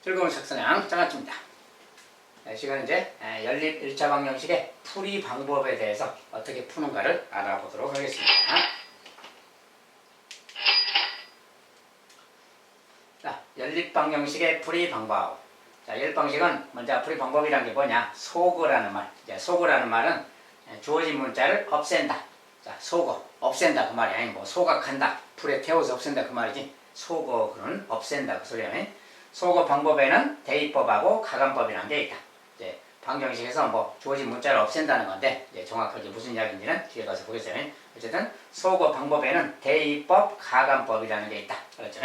즐거운 석선양 장아찌입니다. 이 시간은 이제 연립 1차 방정식의 풀이 방법에 대해서 어떻게 푸는가를 알아보도록 하겠습니다. 자, 연립 방정식의 풀이 방법. 자, 연립 방식은 먼저 풀이 방법이란 게 뭐냐? 소거라는 말. 이제 소거라는 말은 주어진 문자를 없앤다. 자, 소거, 없앤다 그 말이 아니고 뭐 소각한다. 풀에 태워서 없앤다 그 말이지. 소거는 없앤다 그 소리야. 소거 방법에는 대입법하고 가감법이라는 게 있다. 이제 방정식에서 뭐 주어진 문자를 없앤다는 건데 이제 정확하게 무슨 이야기인지는 뒤에 가서 보겠어요. 어쨌든 소거 방법에는 대입법, 가감법이라는 게 있다. 그렇죠?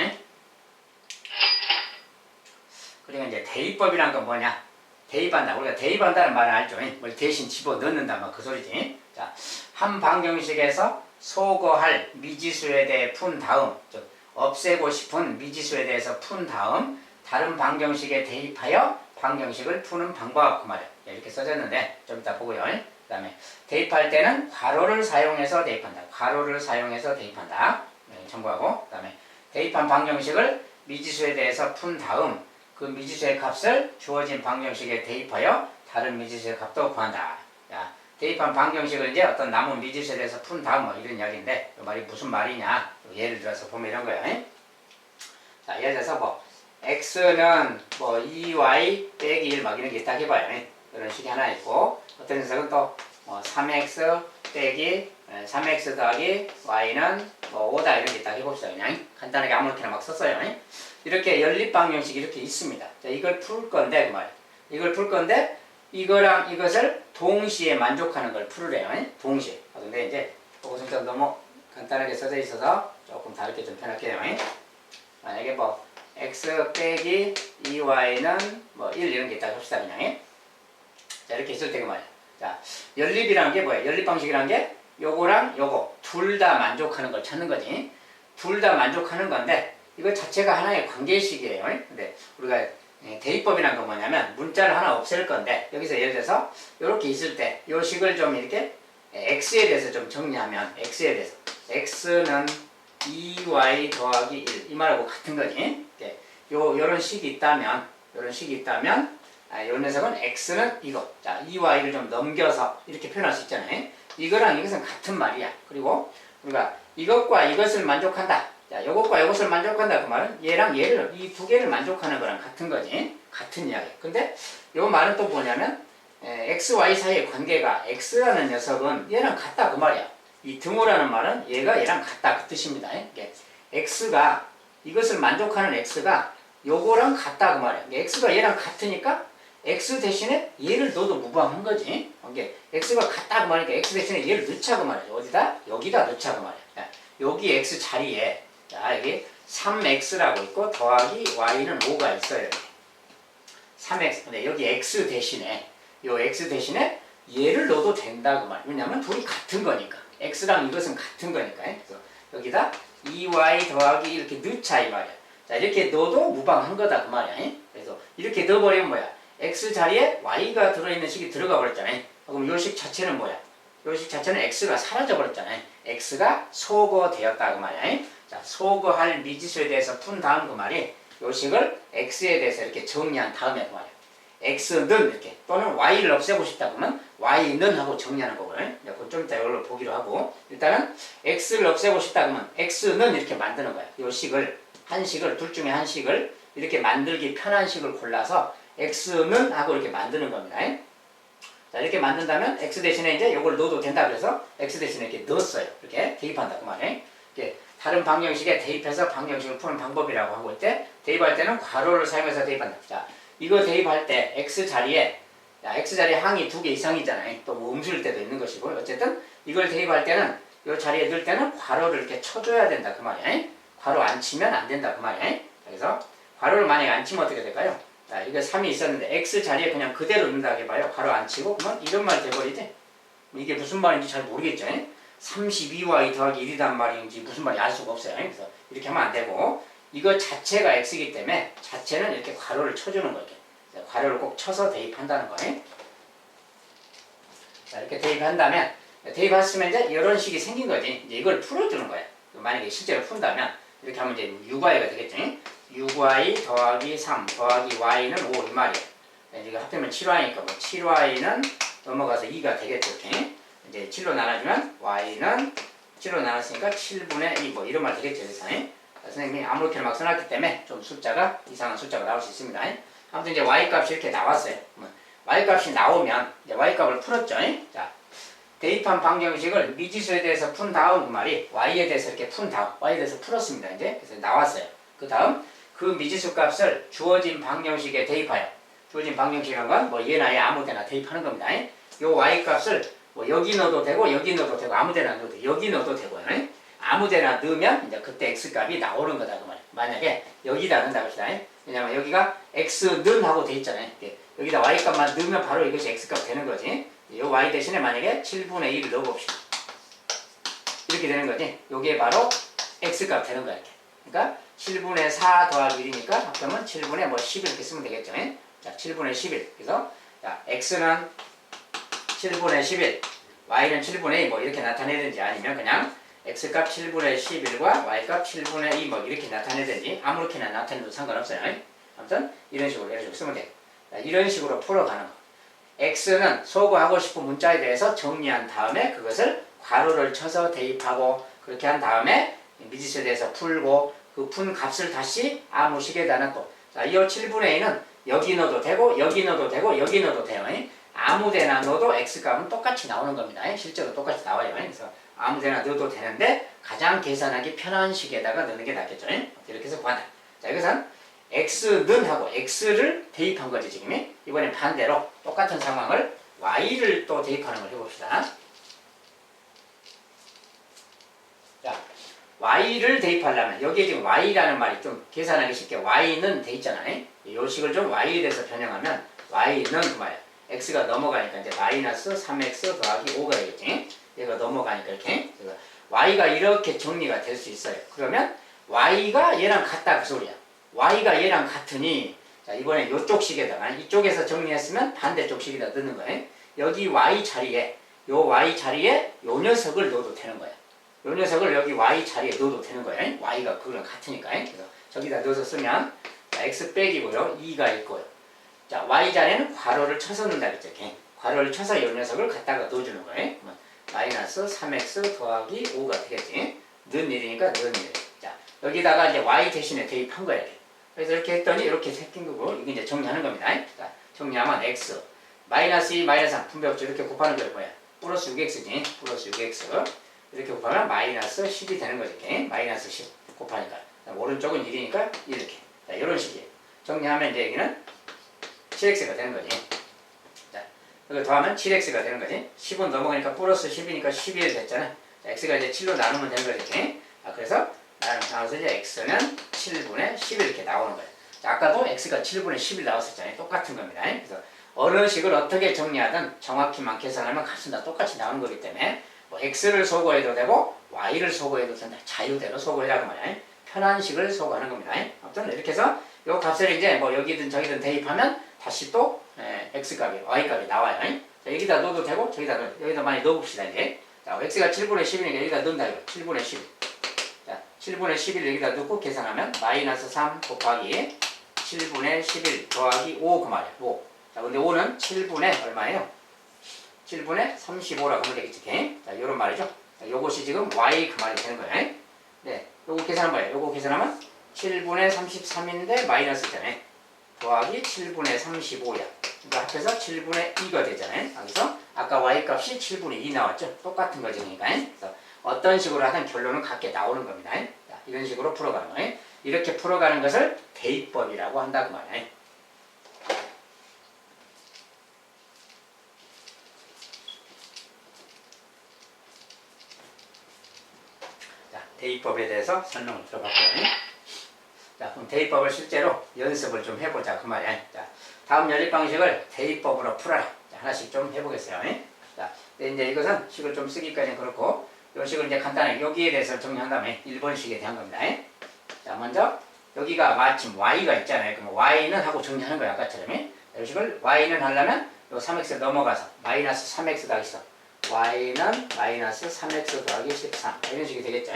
그리고 이제 대입법이란 건 뭐냐? 대입한다. 우리가 대입한다는 말은 알죠? 뭘 대신 집어 넣는다 막 그 소리지. 자, 한 방정식에서 소거할 미지수에 대해 푼 다음, 즉 없애고 싶은 미지수에 대해서 푼 다음 다른 방정식에 대입하여 방정식을 푸는 방법 그 말이에요. 이렇게 써졌는데 좀 이따 보고요. 그 다음에 대입할 때는 괄호를 사용해서 대입한다. 괄호를 사용해서 대입한다. 참고하고 그 다음에 대입한 방정식을 미지수에 대해서 푼 다음 그 미지수의 값을 주어진 방정식에 대입하여 다른 미지수의 값도 구한다. 야, 대입한 방정식을 이제 어떤 남은 미지수에 대해서 푼 다음 뭐 이런 이야기인데 이 말이 무슨 말이냐? 예를 들어서 보면 이런 거예요. 자, 예를 들어서 뭐 x는 뭐 2y 빼기 1 막 이런 게 딱 해봐요. 이런 식이 하나 있고 어떤 녀석은 또 뭐 3x 빼기 3x 더하기 y는 뭐 5다 이런 게 딱 해봅시다. 그냥 간단하게 아무렇게나 막 썼어요. 이렇게 연립 방정식이 이렇게 있습니다. 자, 이걸 풀 건데 그 말이에요. 이걸 풀 건데 이거랑 이것을 동시에 만족하는 걸 풀으래요. 동시에. 근데 이제 그것은 좀 너무 간단하게 써져 있어서 조금 다르게 좀 편할게요. 만약에 뭐 x 빼기 2y는 뭐 1 이런 게 있다고 합시다. 그냥. 자, 이렇게 있을 때 그 말이에요. 자, 연립이라는 게 뭐예요? 연립 방식이라는 게 요거랑 요거 둘 다 만족하는 걸 찾는 거지. 둘 다 만족하는 건데 이거 자체가 하나의 관계식이에요. 근데 우리가 대입법이란 건 뭐냐면 문자를 하나 없앨 건데 여기서 예를 들어서 이렇게 있을 때 요 식을 좀 이렇게 x에 대해서 좀 정리하면 x에 대해서 x는 2y 더하기 1 이 말하고 같은 거지. 요런 식이 있다면 요 녀석은 x는 이거. 자, 2y를 좀 넘겨서 이렇게 표현할 수 있잖아요. 이거랑 이것은 같은 말이야. 그리고 우리가 이것과 이것을 만족한다. 자, 이것과 이것을 만족한다 그 말은 얘랑 얘를 이 두 개를 만족하는 거랑 같은 거지. 같은 이야기. 근데 요 말은 또 뭐냐면 x, y 사이의 관계가 x라는 녀석은 얘랑 같다 그 말이야. 이 등호라는 말은 얘가 얘랑 같다 그 뜻입니다. x가 이것을 만족하는 x가 요거랑 같다 그 말이야. x가 얘랑 같으니까 x 대신에 얘를 넣어도 무방한 거지. x가 같다 그 말이니까 x 대신에 얘를 넣자 그 말이야. 어디다? 여기다 넣자 그 말이야. 여기 x 자리에 자, 여기 3x라고 있고 더하기 y는 5가 있어요. 3x. 근데 여기 x 대신에 요 x 대신에 얘를 넣어도 된다 그 말이야. 왜냐면 둘이 같은 거니까. x랑 이것은 같은 거니까. 그래서 여기다 2y 더하기 이렇게 넣자 이 말이야. 자, 이렇게 넣어도 무방한 거다 그 말이야. 그래서 이렇게 넣어버리면 뭐야? x 자리에 y가 들어있는 식이 들어가 버렸잖아요. 그럼 요 식 자체는 뭐야? 요 식 자체는 x가 사라져 버렸잖아요. x가 소거되었다 그 말이야. 자, 소거할 미지수에 대해서 푼 다음 그 말이 요 식을 x에 대해서 이렇게 정리한 다음에 그 말이야. x는 이렇게 또는 y를 없애고 싶다 그러면 y는 하고 정리하는 거거든요. 좀 이따 이걸로 보기로 하고 일단은 x를 없애고 싶다 그러면 x는 이렇게 만드는 거야. 요 식을 한 식을 둘 중에 한 식을 이렇게 만들기 편한 식을 골라서 x는 하고 이렇게 만드는 겁니다. 자, 이렇게 만든다면 x 대신에 이제 이걸 넣어도 된다 그래서 x 대신에 이렇게 넣었어요. 이렇게 대입한다 그 말이에요. 이렇게 다른 방정식에 대입해서 방정식을 푸는 방법이라고 하고 있대. 대입할 때는 괄호를 사용해서 대입한다. 자, 이거 대입할 때 x 자리에 x 자리에 항이 2개 이상이잖아요. 또 뭐 음수일 때도 있는 것이고 어쨌든 이걸 대입할 때는 이 자리에 넣을 때는 괄호를 이렇게 쳐줘야 된다 그 말이에요. 괄호 안 치면 안 된다 그 말이에요. 그래서 괄호를 만약에 안 치면 어떻게 될까요? 자, 이거 3이 있었는데 x 자리에 그냥 그대로 넣는다고 해봐요. 괄호 안 치고 그러면 이런 말 돼버리지. 이게 무슨 말인지 잘 모르겠죠. 32y 더하기 1이란 말인지 무슨 말인지 알 수가 없어요. 그래서 이렇게 하면 안 되고 이거 자체가 x이기 때문에 자체는 이렇게 괄호를 쳐주는 거예요. 괄호를 꼭 쳐서 대입한다는 거예요. 자, 이렇게 대입한다면 대입했으면 이제 이런 식이 생긴 거지. 이제 이걸 풀어주는 거예요. 만약에 실제로 푼다면 이렇게 하면 이제 6y가 되겠죠. 6y 더하기 3 더하기 y는 5 이 말이에요. 이제 합하면 7y니까 뭐 7y는 넘어가서 2가 되겠죠. 이제 7로 나눠주면 y는 7로 나눴으니까 7분의 2 뭐 이런 말 되겠죠. 그래서 선생님이 아무렇게나 막 써놨기 때문에 좀 숫자가 이상한 숫자가 나올 수 있습니다. 아무튼 이제 y 값이 이렇게 나왔어요. y 값이 나오면 이제 y 값을 풀었죠. 자, 대입한 방정식을 미지수에 대해서 푼 다음 그 말이 y에 대해서 이렇게 푼 다음 y에 대해서 풀었습니다. 이제 그래서 나왔어요. 그 다음 그 미지수 값을 주어진 방정식에 대입하여 주어진 방정식이란 건 뭐 얘나 얘 아무데나 대입하는 겁니다. 요 y 값을 뭐 여기 넣어도 되고 여기 넣어도 되고 아무데나 넣어도 되고 여기 넣어도 되고요. 아무데나 넣으면 이제 그때 x 값이 나오는 거다 그 말이에요. 만약에 여기다 넣는다 합시다. 왜냐면 여기가 x는 하고 돼 있잖아요. 여기다 y 값만 넣으면 바로 이것이 x 값 되는 거지. 이 y 대신에 만약에 7분의 1을 넣어봅시다. 이렇게 되는 거지. 요게 바로 x 값 되는 거야. 이렇게. 그러니까 7분의 4 더하기 1이니까 합하면 7분의 뭐 10 이렇게 쓰면 되겠죠. 자, 7분의 11. 그래서 자, x는 7분의 11, y는 7분의 2 뭐 이렇게 나타내든지 아니면 그냥 x값 7분의 11과 y값 7분의 2 뭐 이렇게 나타내든지 아무렇게나 나타내도 상관없어요. 아무튼 이런 식으로 쓰면 돼요. 이런 식으로 풀어가는 거. x는 소거하고 싶은 문자에 대해서 정리한 다음에 그것을 괄호를 쳐서 대입하고 그렇게 한 다음에 미지수에 대해서 풀고 그 푼 값을 다시 아무식에다는 또 자, 이 7분의 2는 여기 넣어도 되고 여기 넣어도 되고 여기 넣어도 돼요. 아무데나 넣어도 x값은 똑같이 나오는 겁니다. 실제로 똑같이 나와요. 그래서 아무데나 넣어도 되는데 가장 계산하기 편한 식에다가 넣는 게 낫겠죠. 이렇게 해서 구한다. 자, 여기서는 x는 하고 x를 대입한 거지 지금. 이번엔 반대로 똑같은 상황을 y를 또 대입하는 걸 해봅시다. 자, y를 대입하려면 여기에 지금 y라는 말이 좀 계산하기 쉽게 y는 돼 있잖아요. 이 식을 좀 y에 대해서 변형하면 y는 그 말이야. x가 넘어가니까 이제 마이너스 3x 더하기 5가 되겠지. 얘가 넘어가니까 이렇게. 그래서 y가 이렇게 정리가 될 수 있어요. 그러면 y가 얘랑 같다 그 소리야. y가 얘랑 같으니 자, 이번에 이쪽 식에다가 이쪽에서 정리했으면 반대쪽 식에다 넣는 거예요. 여기 y 자리에 요 y 자리에 요 녀석을 넣어도 되는 거야. 요 녀석을 여기 y 자리에 넣어도 되는 거예요. y가 그거랑 같으니까. 그래서 저기다 넣어서 쓰면 자, x 빼기고요. 2가 있고요. 자, y 자리에는 괄호를 쳐서 넣는다 그랬죠. 괄호를 쳐서 이 녀석을 갖다가 넣어주는 거예요. 마이너스 3x 더하기 5가 되겠지. 넣은 일이니까 넣은 일. 자, 여기다가 이제 y 대신에 대입한 거야. 그래서 이렇게 했더니 이렇게 생긴 거고, 이게 이제 정리하는 겁니다. 자, 정리하면 x. 마이너스 2, 마이너스 3. 분배법칙 이렇게 곱하는 게 뭐야? 플러스 6x지. 플러스 6x. 이렇게 곱하면 마이너스 10이 되는 거지. 마이너스 10 곱하니까. 오른쪽은 1이니까 이렇게. 자, 이런 식이에요. 정리하면 이제 여기는 7x가 되는 거지. 자, 이거 더하면 7x가 되는 거지. 10은 넘어가니까 플러스 10이니까 11 됐잖아. 자, x가 이제 7로 나누면 되는 거지. 그래서 나눠서 이제 x는 7분의 10 이렇게 나오는 거예요. 자, 아까도 x가 7분의 10이 나왔었잖아요. 똑같은 겁니다. 그래서 어느 식을 어떻게 정리하든 정확히만 계산하면 값은 다 똑같이 나오는 거기 때문에 뭐 x를 소거해도 되고 y를 소거해도 된다. 자유대로 소거해라고 말이야. 편한 식을 소거하는 겁니다. 아무튼 이렇게 해서 이 값을 이제 뭐 여기든 저기든 대입하면 다시 또 x값이 y값이 나와요. 자, 여기다 넣어도 되고 저기다 여기다 많이 넣어봅시다. 이제 자, x가 7분의 10이니까 여기다 넣는다 이거. 7분의 10. 자, 7분의 11을 여기다 넣고 계산하면 마이너스 3 곱하기 7분의 11 더하기 5 그 말이야. 5. 자, 근데 5는 7분의 얼마예요? 7분의 35라고 하면 되겠지. 자, 요런 말이죠. 자, 요것이 지금 y 그 말이 되는 거예요. 네, 요거 계산하면 뭐예요? 요거 계산하면 7분의 33인데 마이너스잖아요. 더하기 7분의 35야. 그러니까 합해서 7분의 2가 되잖아요. 그래서 아까 y값이 7분의 2 나왔죠. 똑같은 거죠. 그러니까. 그래서 어떤 식으로 하든 결론은 같게 나오는 겁니다. 자, 이런 식으로 풀어가는 거예요. 이렇게 풀어가는 것을 대입법이라고 한다 그 말이에요. 자, 대입법에 대해서 설명을 들어봤고요. 자, 그럼 대입법을 실제로 연습을 좀 해보자 그 말이야. 자, 다음 연립 방식을 대입법으로 풀어라. 자, 하나씩 좀 해보겠어요. 자, 근데 이제 이것은 식을 좀 쓰기까지는 그렇고 이 식을 이제 간단하게 여기에 대해서 정리한 다음에 1번식에 대한 겁니다. 자, 먼저 여기가 마침 y가 있잖아요. 그럼 y는 하고 정리하는 거야 아까처럼. 이 식을 y는 하려면 요 3x 넘어가서 마이너스 3x가 있어. y는 마이너스 3x 더하기 13 이런 식이 되겠죠.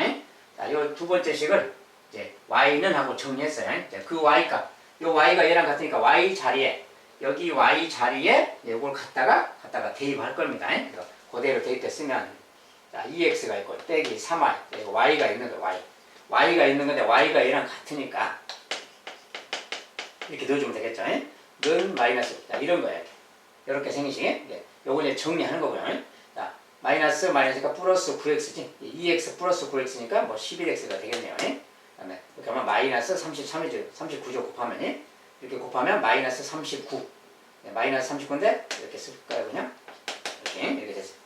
자, 요 두 번째 식을 이제 y는 하고 정리했어요. 이제 그 y 값, 요 y가 얘랑 같으니까 y 자리에 여기 y 자리에 이걸 갖다가 대입할 겁니다. 그래서 그대로 대입했으면 자, 2x가 있고 빼기 3y y가 있는 거 y가 있는 건데 y가 얘랑 같으니까 이렇게 넣어주면 되겠죠. 는 마이너스 자, 이런 거예요. 이렇게 생기시게 요거 이제 정리하는 거고요. 자, 마이너스니까 플러스 9x지 2x 플러스 9x니까 뭐 11x가 되겠네요. 그다음에 이렇게 하면 마이너스 33이죠. 39죠. 곱하면 이렇게 곱하면 마이너스 39 마이너스 39인데 이렇게 쓸까요? 그냥 이렇게 됐어요.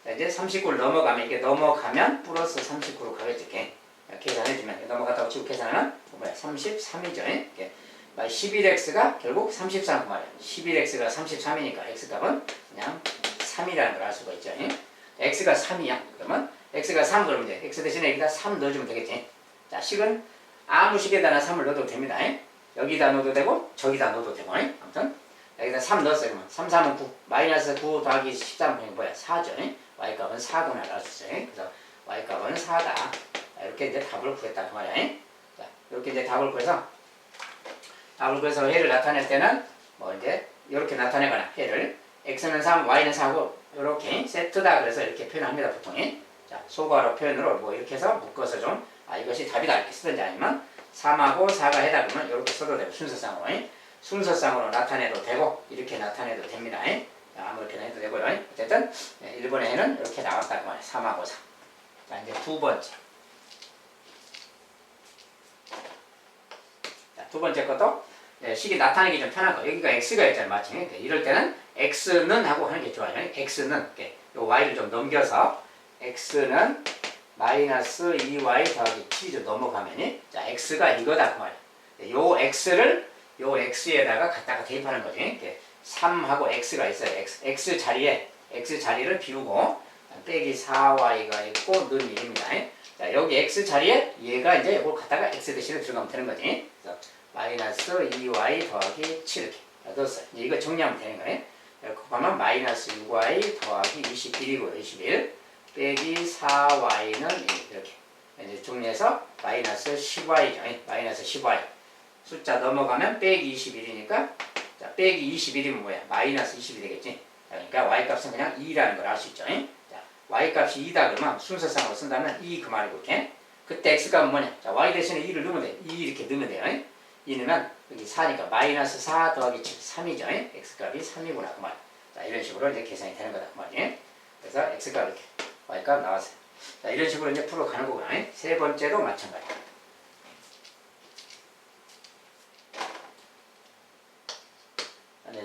자, 이제 39를 넘어가면 이게 넘어가면 플러스 39로 가겠죠. 이렇게 계산해주면 넘어갔다고 치고 계산하면 뭐야 33이죠. 이렇게 11x가 결국 33 그 말이에요. 11x가 33이니까 x값은 그냥 3이라는 걸 알 수가 있죠. x가 3이야. 그러면 x가 3 그러면 이제 x 대신에 여기다 3 넣어주면 되겠지. 자, 식은 아무 식에다나 3을 넣어도 됩니다. 여기다 넣어도 되고 저기다 넣어도 되고 아무튼 여기다 3 넣었어요. 그러면 3, 3은 9 마이너스 9 더하기 13은 뭐야 4죠. y값은 4구나 알 수 있어요. 그래서 y값은 4다. 이렇게 이제 답을 구했다 그 말이야. 자, 이렇게 이제 답을 구해서 해를 나타낼 때는 뭐 이제 이렇게 나타내거나 해를 x는 3, y는 4고 이렇게 세트다 그래서 이렇게 표현합니다 보통. 자, 소괄호 표현으로 뭐 이렇게 해서 묶어서 좀 이것이 답이다 이렇게 쓰든지 아니면 3하고 4가 해다 그러면 이렇게 써도 되고 순서상으로 나타내도 되고 이렇게 나타내도 됩니다. 아무렇게나 해도 되고요. 어쨌든 1번의 해는 이렇게 나왔다 그 말이에요. 3하고 4. 자, 이제 두 번째. 자, 두 번째 것도 식이 나타내기 좀 편한 거. 여기가 x가 있잖아요. 맞지? 이럴 때는 x는 하고 하는 게 좋아요. x는 요 y를 좀 넘겨서 x는 마이너스 2y 더하기 7이 넘어가면 자 x가 이거다 그 말이에요. 요 x에다가 갖다가 대입하는 거지. 3하고 x가 있어요. x 자리를 비우고 빼기 4y가 있고 는 1입니다. 자, 여기 x 자리에 얘가 이제 이걸 갖다가 x 대신에 들어가면 되는 거지. 그래서 마이너스 2y 더하기 7 이렇게 넣었어요. 이거 정리하면 되는 거예요. 이렇게 곱하면 마이너스 6y 더하기 21이고요. 21 빼기 4y는 1 이렇게 이제 정리해서 마이너스 10y죠. 마이너스 10y 숫자 넘어가면 빼기 21이니까 자, 빼기 21이면 뭐야? 마이너스 20이 되겠지. 그러니까 y값은 그냥 2라는 걸 알 수 있죠. 자, y값이 2다 그러면 순서상으로 쓴다면 2 그 말이고 이렇게. 그때 x값은 뭐냐? 자, y 대신에 2를 넣으면 돼. 2 이렇게 넣으면 돼요. 2 넣으면 여기 4니까 마이너스 4 더하기 7 3이죠. x값이 3이구나 그 말. 자, 이런 식으로 이제 계산이 되는 거다 그 말이에요. 그래서 x값 이렇게 y값 나왔어요. 자, 이런 식으로 이제 풀어가는 거고요. 세 번째도 마찬가지.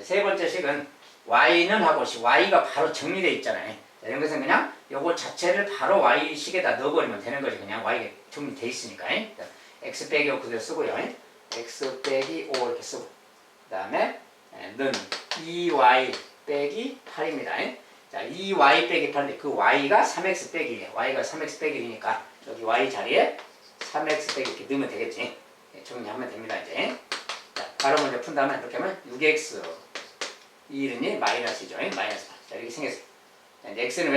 세 번째 식은 y는 하고 y가 바로 정리되어 있잖아요. 이런 것은 그냥 요거 자체를 바로 y식에다 넣어버리면 되는 거지. 그냥 y가 정리되어 있으니까. x 빼기 5 그대로 쓰고요. x 빼기 5 이렇게 쓰고 그 다음에 는 2y 빼기 8입니다. 자, 2y 빼기 8인데 그 y가 3x 빼기 1이에요. y가 3x 빼기 1이니까 여기 y 자리에 3x 빼기 이렇게 넣으면 되겠지. 정리하면 됩니다. 이제 자, 바로 먼저 푼다면 이렇게 하면 6x 2는 마이너스죠. 마이너스 8. 자, 이렇게 생겼어요. 자, 이제 x는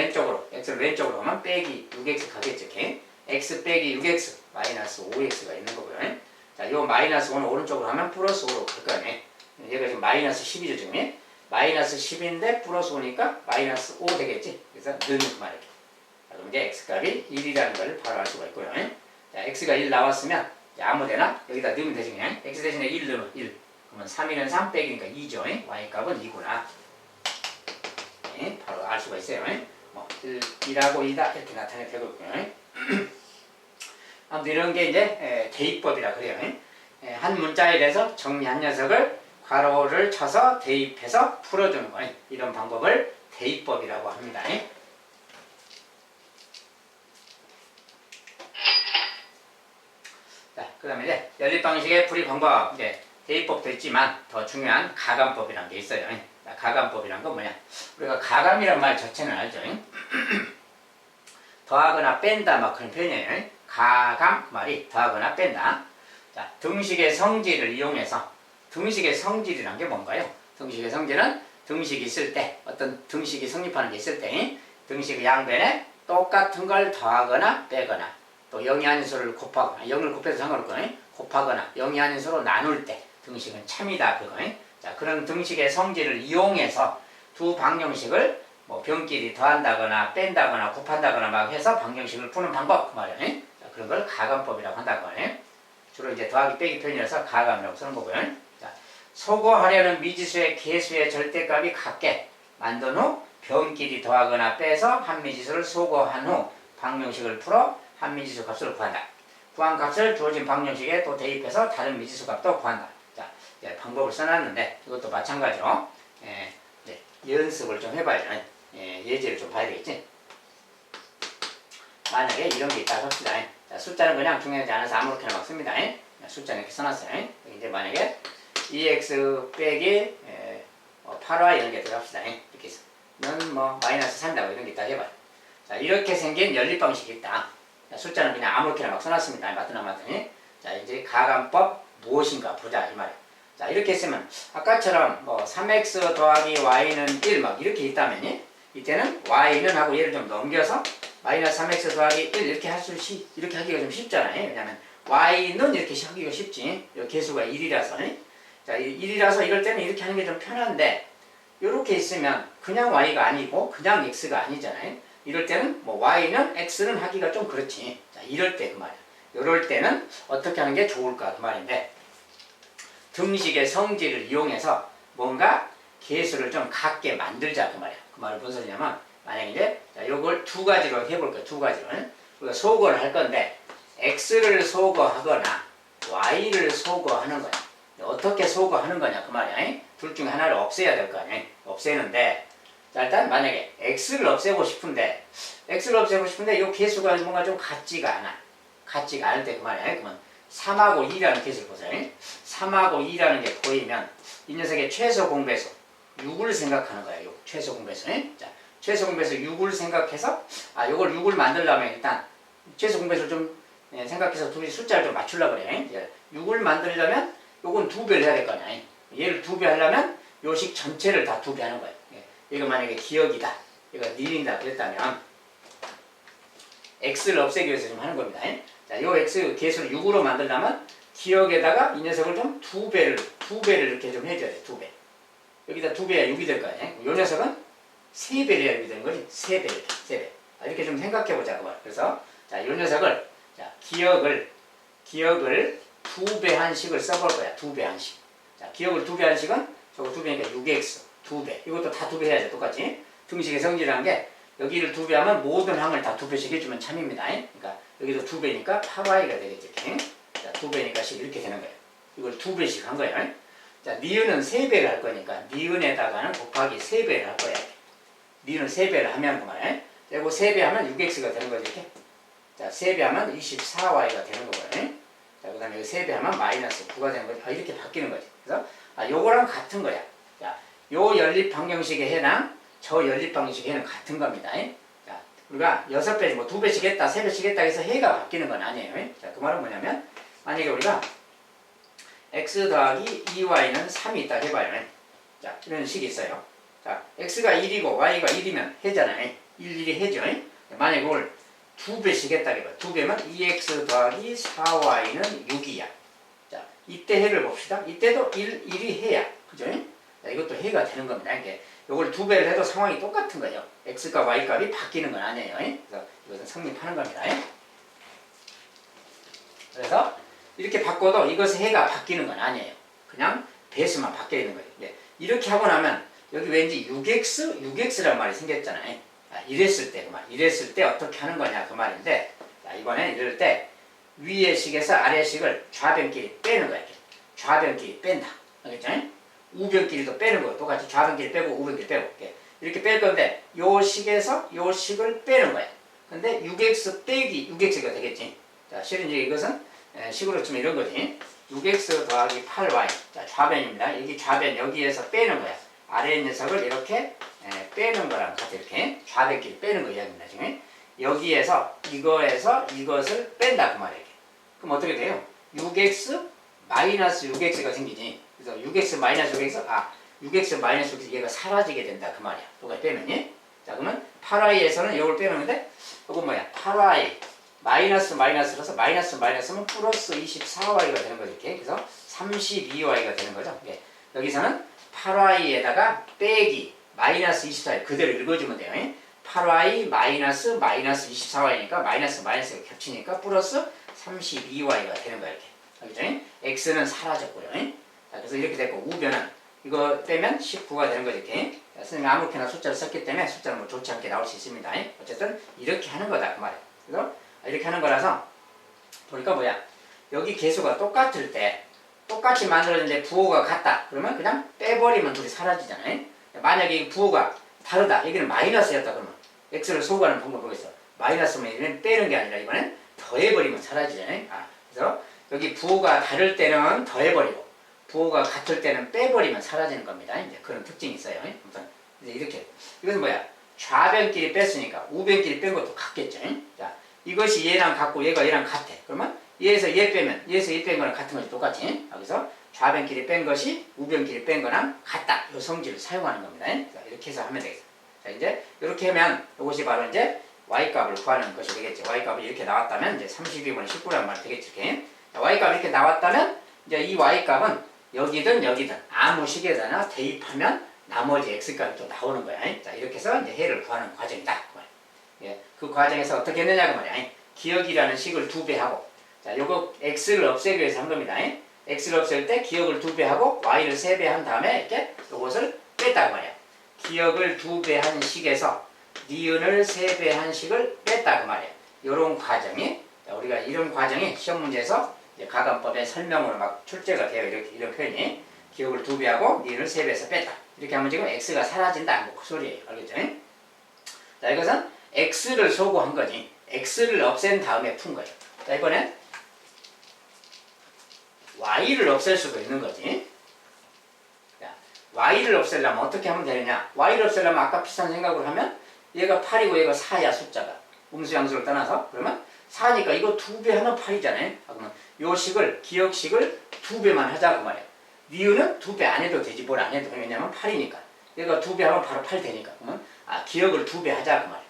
왼쪽으로 하면 빼기 6x 가겠죠. 이렇게 x 빼기 6x 마이너스 5x가 있는 거고요. 자, 요 마이너스 5는 오른쪽으로 하면 플러스 5로 갈 거예요. 얘가 지금 마이너스 10이죠. 지금 마이너스 10인데 플러스 5니까 마이너스 5 되겠지. 그래서 는 그 말이에요. 자, 그럼 이제 x값이 1이라는 걸 바로 알 수가 있고요. 자, x가 1 나왔으면 아무데나 여기다 넣으면 되지. 그냥 x 대신에 1 넣으면 1. 그러면 3이는 3 빼기니까 2죠. y값은 2구나. 바로 알 수가 있어요. 뭐 1하고 2다 이렇게 나타내도 되고요. 아무튼 이런 게 이제 대입법이라 그래요. 한 문자에 대해서 정리한 녀석을 괄호를 쳐서 대입해서 풀어주는 거예요. 이런 방법을 대입법이라고 합니다. 자, 그 다음에 이제 연립 방식의 풀이 방법, 이제 대입법도 있지만 더 중요한 가감법이라는 게 있어요. 가감법이란 건 뭐냐? 우리가 가감이란 말 자체는 알죠? 더하거나 뺀다 막 그런 표현이에요. 가감 그 말이 더하거나 뺀다. 자, 등식의 성질을 이용해서 등식의 성질이란 게 뭔가요? 등식의 성질은 등식이 있을 때 어떤 등식이 성립하는 게 있을 때 등식의 양변에 똑같은 걸 더하거나 빼거나 또 0이 아닌 수를 곱하거나 0을 곱해도 상관없고 곱하거나 0이 아닌 수로 나눌 때 등식은 참이다 그거. 자, 그런 등식의 성질을 이용해서 두 방정식을 뭐 변끼리 더한다거나 뺀다거나 곱한다거나 막 해서 방정식을 푸는 방법 그 말이야. 자, 그런 걸 가감법이라고 한다고 하네. 주로 이제 더하기 빼기 표현이라서 가감이라고 쓰는 거고요. 자, 소거하려는 미지수의 개수의 절대값이 같게 만든 후 변끼리 더하거나 빼서 한 미지수를 소거한 후 방정식을 풀어 한 미지수 값을 구한다. 구한 값을 주어진 방정식에 또 대입해서 다른 미지수 값도 구한다. 자, 이제 방법을 써놨는데 이것도 마찬가지로 연습을 좀 해봐야죠. 예제를 좀 봐야 되겠지. 만약에 이런 게 있다고 합시다. 자, 숫자는 그냥 중요하지 않아서 아무렇게나 막 씁니다. 숫자는 이렇게 써놨어요. 이제 만약에 2x 빼기 8y 이런 게 들어갑시다. 이렇게 해서 는 뭐 마이너스 3이라고 이런 게 있다 해봐요. 자, 이렇게 생긴 연립 방식이 있다. 자, 숫자는 그냥 아무렇게나 막 써놨습니다. 맞든 안 맞든. 자, 이제 가감법 무엇인가 보자 이 말이에요. 자, 이렇게 했으면 아까처럼 뭐 3x 더하기 y는 1 막 이렇게 있다면 이때는 y는 하고 얘를 좀 넘겨서 마이너스 3x 더하기 1 이렇게 이렇게 하기가 좀 쉽잖아요. 왜냐면 y는 이렇게 하기가 쉽지. 이 개수가 1이라서. 자, 1이라서 이럴 때는 이렇게 하는 게 좀 편한데 이렇게 있으면 그냥 y가 아니고 그냥 x가 아니잖아요. 이럴 때는 뭐 y는 x는 하기가 좀 그렇지. 자, 이럴 때 그 말이야. 이럴 때는 어떻게 하는 게 좋을까 그 말인데 등식의 성질을 이용해서 뭔가 개수를 좀 같게 만들자 그 말이야. 그 말은 무슨 소리냐면 만약에 이제 자, 요걸 두 가지로 해볼게요. 두 가지로. 우리가 소거를 할 건데 x를 소거하거나 y를 소거하는 거야. 어떻게 소거하는 거냐 그 말이야. 둘 중에 하나를 없애야 될 거 아니야. 없애는데 자, 일단 만약에 x를 없애고 싶은데 이 개수가 뭔가 좀 같지가 않아. 같지가 않을 때 그 말이야. 그러면 3하고 2라는 개수를 보세요. 3하고 2라는 게 보이면 이 녀석의 최소 공배수 6을 생각하는 거야. 최소 공배수. 자, 최소 공배수 6을 생각해서 요걸 6을 만들려면 일단 최소 공배수를 좀 생각해서 둘이 숫자를 좀 맞추려고 그래. 6을 만들려면 요건 2배를 해야 될 거 아니야. 얘를 2배 하려면 요 식 전체를 다 2배 하는 거야. 이거 만약에 기억이다. 이거 니린다 그랬다면 x를 없애기 위해서 좀 하는 겁니다. 자, 요 x 개수를 6으로 만들려면 기억에다가 이 녀석을 좀 2배를 이렇게 좀 해줘야 돼. 2배. 여기다 2배야 6이 될 거 아니야. 요 녀석은 3배를 해야 되는 거지. 3배 이렇게. 3배. 이렇게 좀 생각해 보자 그 말. 그래서 자, 요 녀석을 자, 기억을 2배 한식을 써볼 거야. 2배 한식. 자, 기억을 2배 한식은 저거 2배니까 6x 2배. 이것도 다 2배 해야죠. 똑같이. 등식의 성질이라는 게 여기를 2배 하면 모든 항을 다 2배씩 해주면 참입니다. 그러니까 여기도 2배니까 8y가 되겠지. 자, 2배니까 10 이렇게 되는 거예요. 이걸 2배씩 한 거예요. 자, 니은은 3배를 할 거니까 니은에다가는 곱하기 3배를 할 거야. 니은은 3배를 하면 그 말이에요. 그리고 3배 하면 6x가 되는 거지. 이렇게. 자, 3배 하면 24y가 되는 거고요. 자, 그 다음에 3배 하면 마이너스 9가 되는 거지. 이렇게 바뀌는 거지. 그래서 요거랑 같은 거야. 자, 요 연립 방정식의 해랑 저 연립 방정식의 해는 같은 겁니다. 자, 우리가 6배, 뭐 2배씩 했다, 3배씩 했다 해서 해가 바뀌는 건 아니에요. 자, 그 말은 뭐냐면 만약에 우리가 x 더하기 2y는 3이 있다 해봐요. 자, 이런 식이 있어요. 자, x가 1이고 y가 1이면 해잖아요. 1, 1이 해죠. 만약에 이걸 2배씩 했다 해봐요. 2배면 2x 더하기 4y는 6이야. 자, 이때 해를 봅시다. 이때도 1이 해야. 그죠? 자, 이것도 해가 되는 겁니다. 이게 이걸 2배를 해도 상황이 똑같은 거예요. x과 y 값이 바뀌는 건 아니에요. 그래서 이것은 성립하는 겁니다. 그래서 이렇게 바꿔도 이것의 해가 바뀌는 건 아니에요. 그냥 배수만 바뀌어 있는 거예요. 네. 이렇게 하고 나면 여기 왠지 6x라는 말이 생겼잖아요. 이랬을 때 그 말. 이랬을 때 어떻게 하는 거냐 그 말인데 자, 이번엔 이럴 때 위의 식에서 아래 식을 좌변끼리 빼는 거야. 이렇게. 좌변끼리 뺀다. 알겠죠? 우변끼리도 빼는 거예요. 똑같이 좌변끼리 빼고 우변끼리 빼고 이렇게 뺄 건데 요 식에서 요 식을 빼는 거야. 근데 6x 빼기 6x가 되겠지. 자, 실은 이제 이것은 식으로 치면 이런 거지. 6x 더하기 8y. 자, 좌변입니다. 여기 좌변 여기에서 빼는 거야. 아래 녀석을 이렇게 빼는 거랑 같이 이렇게 좌변끼리 빼는 거 이야기입니다. 지금 여기에서 이거에서 이것을 뺀다 그 말이에요. 그럼 어떻게 돼요? 6x 마이너스 6x가 생기지. 그래서 6x 마이너스 6x 6x 마이너스 6x 얘가 사라지게 된다 그 말이야. 똑같이 빼면이. 자, 그러면 8y에서는 이걸 빼는데 이건 뭐야? 8y 마이너스라서 마이너스면 플러스 24y가 되는 거죠. 이렇게. 그래서 32y가 되는 거죠. 예. 여기서는 8y에다가 빼기 마이너스 24y 그대로 읽어주면 돼요. 예. 8y 마이너스 24y니까 마이너스가 겹치니까 플러스 32y가 되는 거예요. 이렇게. 알겠죠? x는 사라졌고요. 예. 자, 그래서 이렇게 됐고 우변은 이거 빼면 19가 되는 거죠. 이렇게. 선생님이 아무렇게나 숫자를 썼기 때문에 숫자는 뭐 좋지 않게 나올 수 있습니다. 예. 어쨌든 이렇게 하는 거다 그 말이에요. 그래서 이렇게 하는 거라서 보니까 뭐야 여기 개수가 똑같을 때 똑같이 만들어졌는데 부호가 같다 그러면 그냥 빼버리면 둘이 사라지잖아요. 만약에 부호가 다르다 여기는 마이너스였다 그러면 x를 소구하는 방법이 뭐겠어. 마이너스면 이번엔 빼는 게 아니라 이번엔 더해버리면 사라지잖아요. 그래서 여기 부호가 다를 때는 더해버리고 부호가 같을 때는 빼버리면 사라지는 겁니다. 이제 그런 특징이 있어요. 아무튼 이제 이렇게 이것은 뭐야 좌변끼리 뺐으니까 우변끼리 뺀 것도 같겠죠. 자, 이것이 얘랑 같고 얘가 얘랑 같아. 그러면 얘에서 얘 빼면 얘에서 얘 뺀 거랑 같은 거지 똑같이. 여기서 좌변끼리 뺀 것이 우변끼리 뺀 거랑 같다. 이 성질을 사용하는 겁니다. 자, 이렇게 해서 하면 되겠어. 자, 이제 이렇게 하면 이것이 바로 이제 y값을 구하는 것이 되겠죠. y값이 이렇게 나왔다면 이제 32분의 19라는 말이 되겠죠. 이렇게. 자, y값이 이렇게 나왔다면 이제 이 y값은 여기든 아무 식에다가 대입하면 나머지 x값이 또 나오는 거야. 자, 이렇게 해서 이제 해를 구하는 과정이다. 예, 그 과정에서 어떻게 했느냐고 말이야. 기억이라는 식을 2배하고 자, 요거 x를 없애기 위해서 한 겁니다. x를 없앨 때 기억을 2배하고 y를 3배 한 다음에 이렇게 요것을 뺐다고 말이야. 기억을 2배 한 식에서 니은을 3배 한 식을 뺐다고 말이야. 요런 과정이 자, 우리가 이런 과정이 시험 문제에서 가감법의 설명으로 막 출제가 돼요. 이렇게 이런 표현이 기억을 2배하고 니은을 3배에서 뺐다. 이렇게 하면 지금 x가 사라진다. 뭐 그 소리예요. 알겠죠? 자, 이것은 x를 소구한 거지. x를 없앤 다음에 푼 거예요. 자, 이번엔 y를 없앨 수도 있는 거지. 자, y를 없애려면 어떻게 하면 되느냐. y를 없애려면 아까 비슷한 생각으로 하면 얘가 8이고 얘가 4야 숫자가. 음수양수를 떠나서. 그러면 4니까 이거 2배 하면 8이잖아요. 그러면 요 식을 기억식을 2배만 하자 그 말이에요. 니은은 2배 안 해도 되지 뭘 안 해도. 왜냐면 8이니까. 얘가 2배 하면 바로 8 되니까. 그러면 기억을 2배 하자 그 말이에요.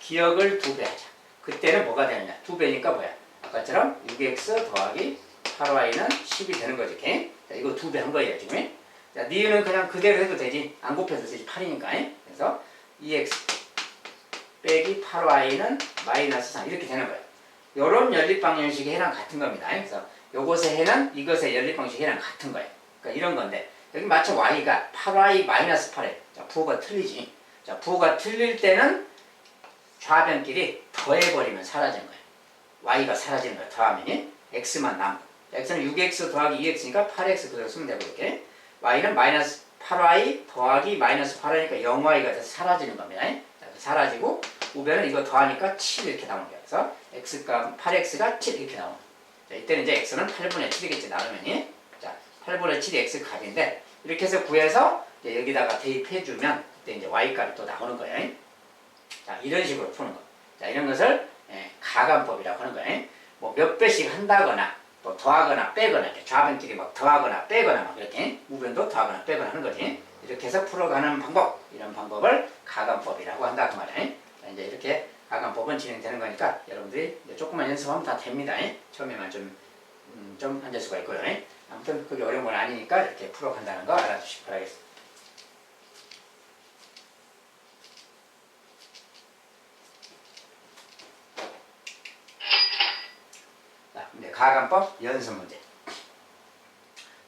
기억을 2배 하자. 그때는 뭐가 되느냐. 2배니까 뭐야. 아까처럼 6x 더하기 8y는 10이 되는 거지. 이렇게. 자, 이거 2배 한 거예요 지금. 자, 니은은 그냥 그대로 해도 되지. 안 곱해도 되지. 8이니까. 그래서 2x 빼기 8y는 마이너스 3 이렇게 되는 거예요. 요런 연립방정식의 해랑 같은 겁니다. 그래서 요것의 해는 이것의 연립방정식의 해랑 같은 거예요. 그러니까 이런 건데 여기 마치 y가 8y 마이너스 8에 자, 부호가 틀리지. 자, 부호가 틀릴 때는 좌변끼리 더해버리면 사라지는 거예요. y가 사라지는 거예요. 더하면 x만 남고 x는 6x 더하기 2x니까 8x 그대로 쓰면 되고 이렇게 y는 마이너스 8y 더하기 마이너스 8y니까 0y가 돼서 사라지는 겁니다. 자, 사라지고 우변은 이거 더하니까 7 이렇게 나오는 거예요. 그래서 x가 8x가 7 이렇게 나오는 거예요. 자, 이때는 이제 x는 8분의 7이겠지 나누면. 자, 8분의 7이 x 값인데 이렇게 해서 구해서 이제 여기다가 대입해주면 그때 이제 y 값이 또 나오는 거예요. 자, 이런 식으로 푸는 거. 자, 이런 것을 가감법이라고 하는 거예요. 뭐 몇 배씩 한다거나 또 더하거나 빼거나 이렇게 좌변끼리 막 더하거나 빼거나 막 이렇게 우변도 더하거나 빼거나 하는 거지. 이렇게 해서 풀어가는 방법, 이런 방법을 가감법이라고 한다 그 말이에요. 자, 이제 이렇게 가감법은 진행되는 거니까 여러분들이 이제 조금만 연습하면 다 됩니다. 처음에만 좀 앉을 수가 있고요. 아무튼 그게 어려운 건 아니니까 이렇게 풀어간다는 거 알아주시기 바라겠습니다. 가감법 연습 문제.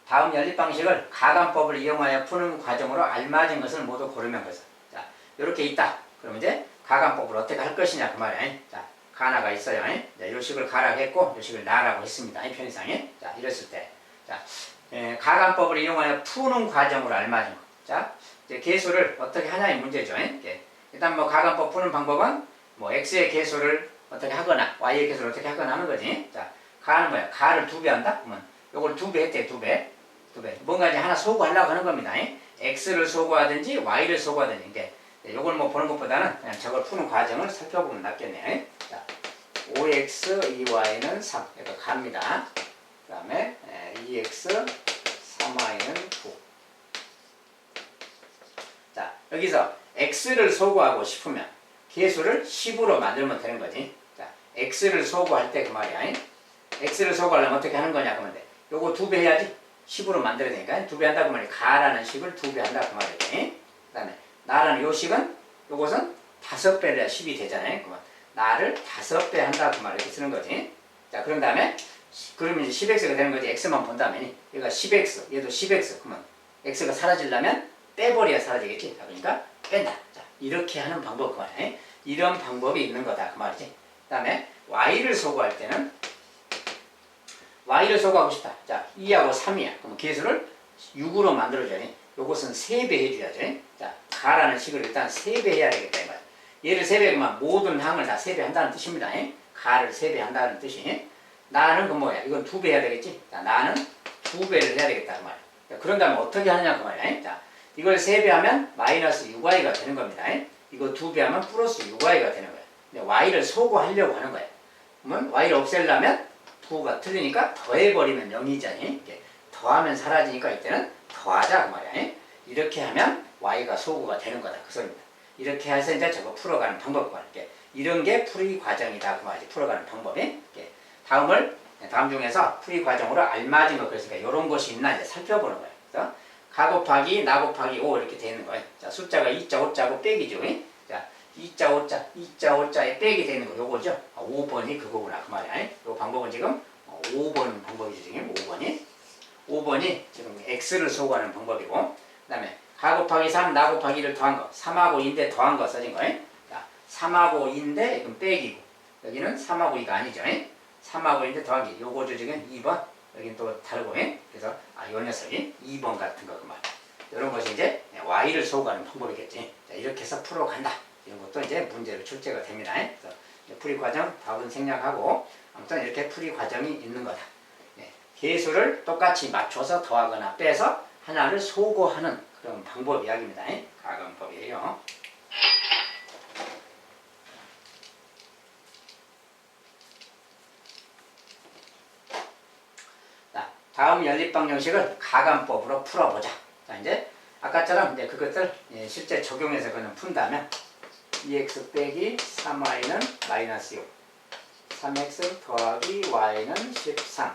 다음 연립 방식을 가감법을 이용하여 푸는 과정으로 알맞은 것을 모두 고르면 것을. 자, 이렇게 있다. 그럼 이제 가감법을 어떻게 할 것이냐 그 말이야. 자, 가나가 있어요. 자, 이 식을 가라고 했고 이 식을 나라고 했습니다. 이 편의상에. 자, 이랬을 때, 자, 가감법을 이용하여 푸는 과정으로 알맞은 것. 자, 이제 계수를 어떻게 하냐의 문제죠. 일단 뭐 가감법 푸는 방법은 뭐 x의 계수를 어떻게 하거나 y의 계수를 어떻게 하거나 하는 거지. 자, 가는 뭐야? 가를 2배 한다? 그러면 요걸 2배 했대. 2배. 뭔가 이제 하나 소구하려고 하는 겁니다. x를 소구하든지 y를 소구하든지. 이게 요걸 뭐 보는 것보다는 그냥 저걸 푸는 과정을 살펴보면 낫겠네. 자, 5x 2y는 3. 이렇게 갑니다. 그 다음에 2x 3y는 9. 자, 여기서 x를 소구하고 싶으면 계수를 10으로 만들면 되는 거지. 자, x를 소구할 때 그 말이야. x를 소구하려면 어떻게 하는 거냐 그러면 돼. 요거 2배 해야지. 10으로 만들어야 되니까 2배 한다고 말이야. 가라는 식을 2배 한다고 그 말이야. 그 다음에 나라는 요 식은 요것은 5배를 해야 10이 되잖아요. 그러면 나를 5배 한다고 그 말을 이렇게 쓰는 거지. 자, 그런 다음에 그러면 이제 10x가 되는 거지. x만 본다면 얘가 10x, 얘도 10x. 그러면 x가 사라지려면 빼버려야 사라지겠지. 자, 그러니까 뺀다. 자, 이렇게 하는 방법 그 말이야. 이런 방법이 있는 거다 그 말이지. 그 다음에 y를 소구할 때는 y를 소구하고 싶다. 자, 2하고 3이야. 그럼 계수를 6으로 만들어줘야지. 요것은 3배 해줘야지. 자, 가라는 식을 일단 3배 해야 되겠다 이 말이야. 얘를 3배면 모든 항을 다 3배 한다는 뜻입니다. 가를 3배 한다는 뜻이. 나는 그 뭐야? 이건 2배 해야 되겠지? 자, 나는 2배를 해야 되겠다 그 말이야. 자, 그런다면 어떻게 하느냐 그 말이야. 자, 이걸 3배 하면 마이너스 6y가 되는 겁니다. 이거 2배 하면 플러스 6y가 되는 거야. 근데 y를 소구하려고 하는 거야. 그러면 y를 없애려면 2가 틀리니까 더해버리면 0이잖니. 더하면 사라지니까 이때는 더하자 그 말이야. 이렇게 하면 y가 소구가 되는 거다 그 소리입니다. 이렇게 해서 이제 저거 풀어가는 방법과 이런 게 풀이 과정이다 그 말이지. 풀어가는 방법이. 다음 중에서 풀이 과정으로 알맞은 거 그랬으니까 이런 것이 있나 이제 살펴보는 거예요. 그래서 가 곱하기 나 곱하기 5 이렇게 돼 있는 거예요. 자, 숫자가 2자 5자고 빼기죠. 자, 2자 5자 2자 5자에 빼기 되는 거 요거죠. 5번이 그거구나 그 말이야. 요 방법은 지금 5번 방법이죠. 지금 5번이 지금 x를 소구하는 방법이고, 그 다음에 가 곱하기 3, 나 곱하기 1을 더한 거, 3하고 2인데 더한 거 써진 거예요. 자, 3하고 2인데 이건 빼기고, 여기는 3하고 2가 아니죠. 3하고 2인데 더하기, 요거죠 지금 2번, 여기는 또 다르고, 그래서 요 녀석이 2번 같은 거 그 말. 이런 것이 이제 y를 소구하는 방법이겠지. 자, 이렇게 해서 풀어간다. 이런 것도 이제 문제로 출제가 됩니다. 그래서 풀이 과정 답은 생략하고, 아무튼 이렇게 풀이 과정이 있는 거다. 계수를 똑같이 맞춰서 더하거나 빼서 하나를 소거하는 그런 방법 이야기입니다. 가근법이에요. 자, 다음 연립방정식을 가감법으로 풀어보자. 자, 이제 아까처럼 이제 그것들 실제 적용해서 그냥 푼다면 2x 빼기 3y는 마이너스 6, 3x 더하기 y는 13.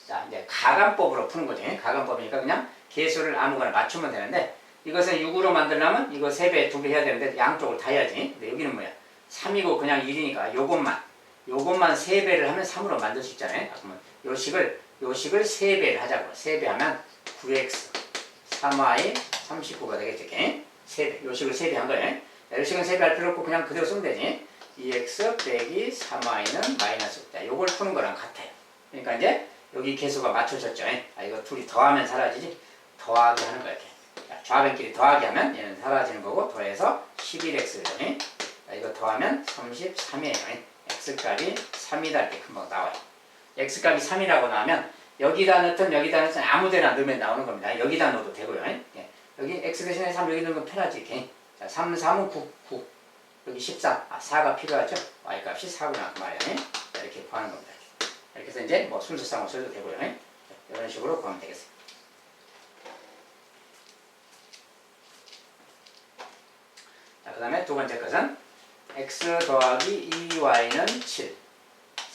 자, 이제 가감법으로 푸는 거죠. 가감법이니까 그냥 계수를 아무거나 맞추면 되는데, 이것은 6으로 만들려면 이거 3배, 2배 해야 되는데 양쪽을 다 해야지. 근데 여기는 뭐야? 3이고 그냥 1이니까 요것만 3배를 하면 3으로 만들 수 있잖아요. 그러면 요 식을 3배를 하자고. 3배 하면 9x, 3y, 39가 되겠지. 3배. 요 식을 3배 한 거예요. 요 식은 3배 할 필요 없고 그냥 그대로 쓰면 되지. 2x 빼기 3y는 마이너스. 자, 요걸 푸는 거랑 같아요. 그러니까 이제 여기 계수가 맞춰졌죠. 이거 둘이 더하면 사라지지. 더하기 하는 거야. 이렇게. 좌변끼리 더하기 하면 얘는 사라지는 거고, 더해서 11x죠. 이거 더하면 33이에요. x값이 3이다 이렇게 금방 나와요. x값이 3이라고 나오면 여기다 넣든 아무 데나 넣으면 나오는 겁니다. 여기다 넣어도 되고요. 여기 x 대신에 3 여기 넣으면 편하지. 이렇게. 자, 3, 3은 9. 여기 14. 4가 필요하죠. y값이 4구나 그 말이에요. 이렇게 구하는 겁니다. 이렇게 해서 이제 뭐 순서상으로 써도 되고요. 이런 식으로 구하면 되겠습니다. 자, 그 다음에 두 번째 것은 x 더하기 2y는 7,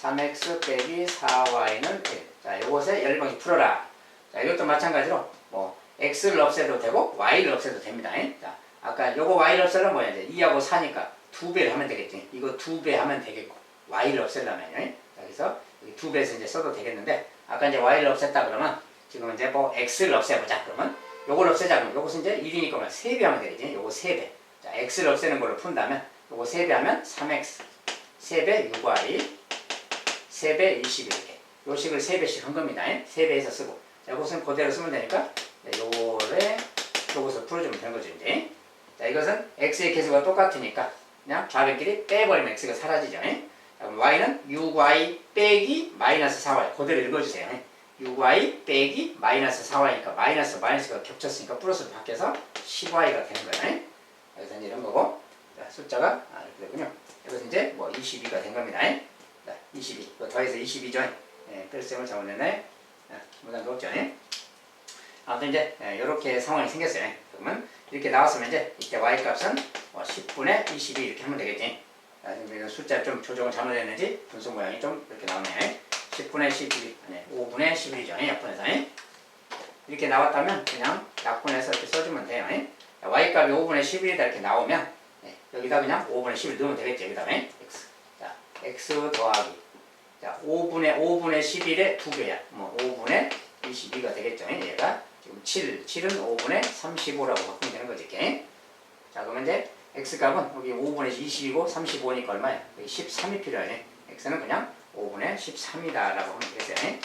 3x 빼기 4y는 1. 자, 요것에 연립방식 풀어라. 자, 이것도 마찬가지로 뭐 x를 없애도 되고 y를 없애도 됩니다. 자, 아까 요거 y를 없애려면 뭐야? 이제 2하고 4니까 2배를 하면 되겠지. 이거 2배 하면 되겠고, y를 없애려면. 자, 그래서 2배에서 이제 써도 되겠는데, 아까 이제 y를 없앴다 그러면 지금 이제 뭐 x를 없애보자 그러면 요걸 없애자 그러면 요것은 이제 1이니까 3배 하면 되겠지. 요거 3배. 자, x를 없애는 걸로 푼다면 요거 3배 하면 3x, 3배 6y, 3배 20 이렇게. 요 식을 3배씩 한 겁니다. 3배에서 쓰고. 자, 요것은 그대로 쓰면 되니까 요것을 풀어주면 되는 거죠. 이제. 자, 이것은 x의 계수가 똑같으니까 그냥 좌변끼리 빼버리면 x가 사라지죠. 그럼 y는 6y 빼기 마이너스 4y. 그대로 읽어주세요. 6y 빼기 마이너스 4y니까 마이너스가 겹쳤으니까 플러스로 바뀌어서 10y가 되는 거예요. 그래서 이제 이런 거고, 자, 숫자가 이렇게 되군요. 이것은 이제 뭐 22가 된 겁니다. 자, 22. 더해서 22죠. 뺄셈을 잘못했네. 무단 거 없죠. 아무튼 이제 이렇게 상황이 생겼어요. 그러면 이렇게 나왔으면 이제 이때 y 값은 뭐 10분의 22 이렇게 하면 되겠지. 지금 숫자 좀 조정을 잘못했는지 분수 모양이 좀 이렇게 나오네. 10분의 11, 아니 5분의 11이죠. 약분해서. 이렇게 나왔다면 그냥 약분해서 이렇게 써주면 돼요. y값이 5분의 11이다 이렇게 나오면 여기다 그냥 5분의 11 넣으면 되겠죠. 여기다 x. 자, x 더하기. 자, 5분의 11의 2배야. 뭐 5분의 22가 되겠죠. 얘가 지금 7은 5분의 35라고 바꾸면 되는 거지. 이렇게. 자, 그러면 이제 x값은 여기 5분의 20이고 35니까 얼마야? 여기 13이 필요하네. x는 그냥 5분의 13이다라고 하면 되겠어요.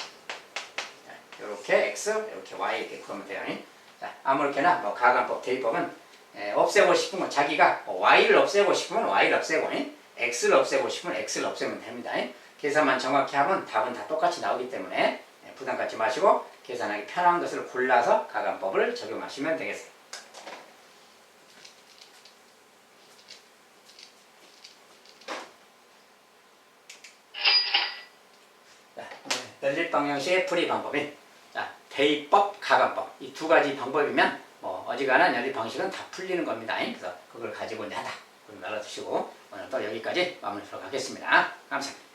이렇게 x, 이렇게 y 이렇게 구하면 돼요. 자, 아무렇게나 뭐 가관법, 대입법은 없애고 싶으면 자기가 y를 없애고 싶으면 y를 없애고 x를 없애고 싶으면 x를 없애면 됩니다. 계산만 정확히 하면 답은 다 똑같이 나오기 때문에 부담 갖지 마시고 계산하기 편한 것을 골라서 가관법을 적용하시면 되겠습니다. 연립 방정식의 풀이 방법인 대입법, 가관법 이 두 가지 방법이면 어지간한 연립 방식은 다 풀리는 겁니다. 그래서 그걸 가지고 이제 하다. 그럼 알아두시고 오늘 또 여기까지 마무리하도록 하겠습니다. 감사합니다.